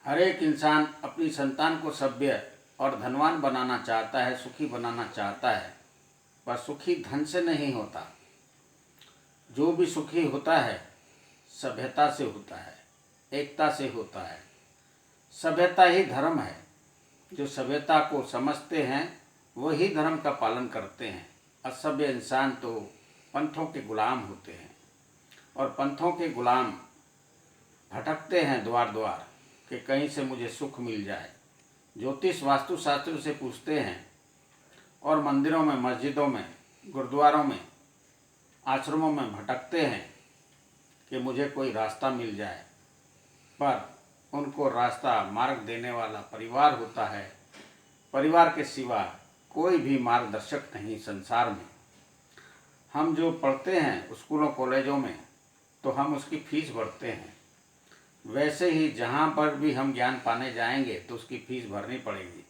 हर एक इंसान अपनी संतान को सभ्य और धनवान बनाना चाहता है, सुखी बनाना चाहता है, पर सुखी धन से नहीं होता। जो भी सुखी होता है सभ्यता से होता है, एकता से होता है। सभ्यता ही धर्म है। जो सभ्यता को समझते हैं वही धर्म का पालन करते हैं। असभ्य इंसान तो पंथों के गुलाम होते हैं और पंथों के गुलाम भटकते हैं द्वार द्वार कि कहीं से मुझे सुख मिल जाए। ज्योतिष वास्तु शास्त्र से पूछते हैं और मंदिरों में, मस्जिदों में, गुरुद्वारों में, आश्रमों में भटकते हैं कि मुझे कोई रास्ता मिल जाए, पर उनको रास्ता मार्ग देने वाला परिवार होता है। परिवार के सिवा कोई भी मार्गदर्शक नहीं संसार में। हम जो पढ़ते हैं स्कूलों कॉलेजों में तो हम उसकी फीस भरते हैं, वैसे ही जहाँ पर भी हम ज्ञान पाने जाएंगे तो उसकी फीस भरनी पड़ेगी।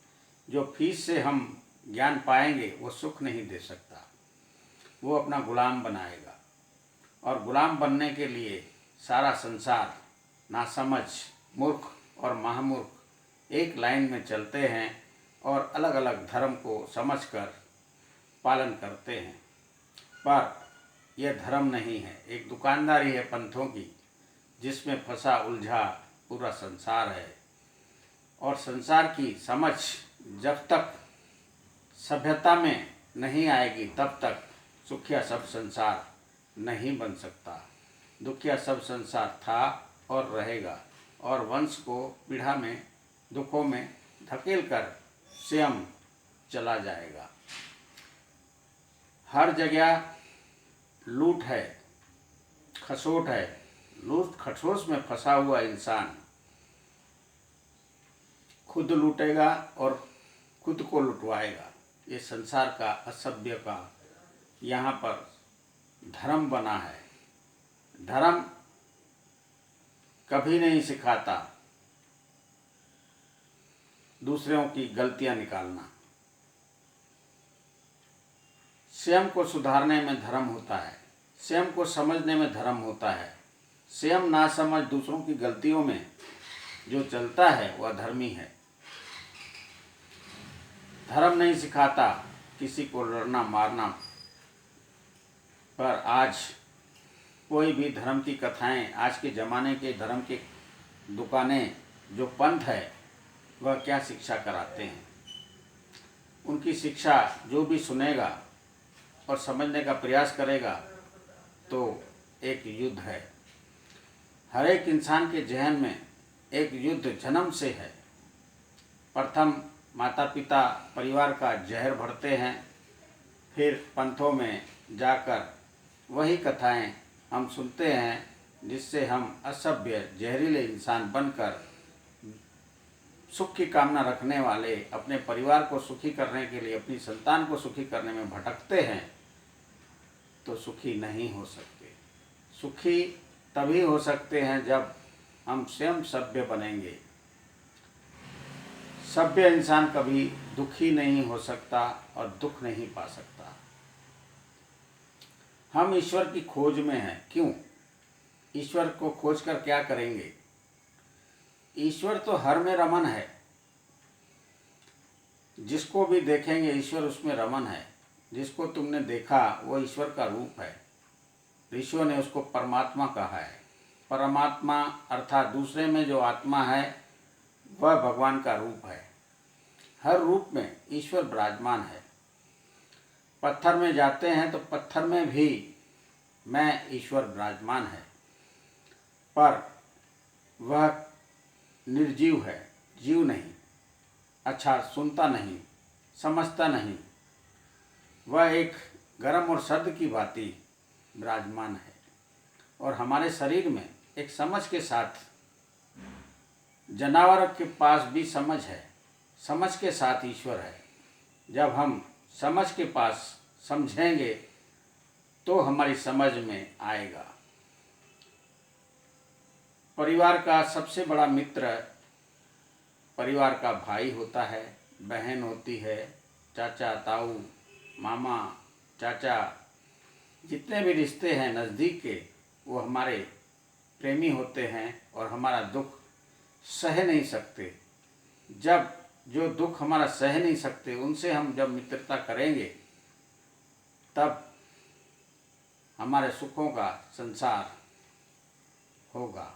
जो फीस से हम ज्ञान पाएंगे वो सुख नहीं दे सकता, वो अपना गुलाम बनाएगा। और गुलाम बनने के लिए सारा संसार नासमझ, मूर्ख और महामूर्ख एक लाइन में चलते हैं और अलग अलग धर्म को समझकर पालन करते हैं। पर यह धर्म नहीं है, एक दुकानदारी है पंथों की, जिसमें फंसा उलझा पूरा संसार है। और संसार की समझ जब तक सभ्यता में नहीं आएगी तब तक सुखिया सब संसार नहीं बन सकता। दुखिया सब संसार था और रहेगा और वंश को पीढ़ा में, दुखों में धकेल कर स्वयं चला जाएगा। हर जगह लूट है, खसोट है। लूट खसोट में फंसा हुआ इंसान खुद लूटेगा और खुद को लुटवाएगा। ये संसार का, असभ्य का यहाँ पर धर्म बना है। धर्म कभी नहीं सिखाता दूसरों की गलतियां निकालना। स्वयं को सुधारने में धर्म होता है, स्वयं को समझने में धर्म होता है। स्वयं ना समझ दूसरों की गलतियों में जो चलता है वह धर्मी है। धर्म नहीं सिखाता किसी को लड़ना मारना, पर आज कोई भी धर्म की कथाएं, आज के ज़माने के धर्म की दुकानें, जो पंथ है वह क्या शिक्षा कराते हैं। उनकी शिक्षा जो भी सुनेगा और समझने का प्रयास करेगा तो एक युद्ध है। हर एक इंसान के जहन में एक युद्ध जन्म से है। प्रथम माता पिता परिवार का जहर भरते हैं, फिर पंथों में जाकर वही कथाएं हम सुनते हैं, जिससे हम असभ्य जहरीले इंसान बनकर सुख की कामना रखने वाले, अपने परिवार को सुखी करने के लिए, अपनी संतान को सुखी करने में भटकते हैं तो सुखी नहीं हो सकते। सुखी तभी हो सकते हैं जब हम स्वयं सभ्य बनेंगे। सभ्य इंसान कभी दुखी नहीं हो सकता और दुख नहीं पा सकता। हम ईश्वर की खोज में हैं। क्यों? ईश्वर को खोज कर क्या करेंगे? ईश्वर तो हर में रमन है। जिसको भी देखेंगे ईश्वर उसमें रमन है। जिसको तुमने देखा वो ईश्वर का रूप है। ऋषियों ने उसको परमात्मा कहा है। परमात्मा अर्थात दूसरे में जो आत्मा है वह भगवान का रूप है। हर रूप में ईश्वर विराजमान है। पत्थर में जाते हैं तो पत्थर में भी मैं ईश्वर विराजमान है, पर वह निर्जीव है, जीव नहीं, अच्छा सुनता नहीं, समझता नहीं। वह एक गर्म और सर्द की भांति विराजमान है। और हमारे शरीर में एक समझ के साथ, जानवर के पास भी समझ है, समझ के साथ ईश्वर है। जब हम समझ के पास समझेंगे तो हमारी समझ में आएगा। परिवार का सबसे बड़ा मित्र परिवार का भाई होता है, बहन होती है, चाचा, ताऊ, मामा, चाचा, जितने भी रिश्ते हैं नज़दीक के वो हमारे प्रेमी होते हैं और हमारा दुख सह नहीं सकते, जब जो दुख हमारा सह नहीं सकते उनसे हम जब मित्रता करेंगे तब हमारे सुखों का संसार होगा।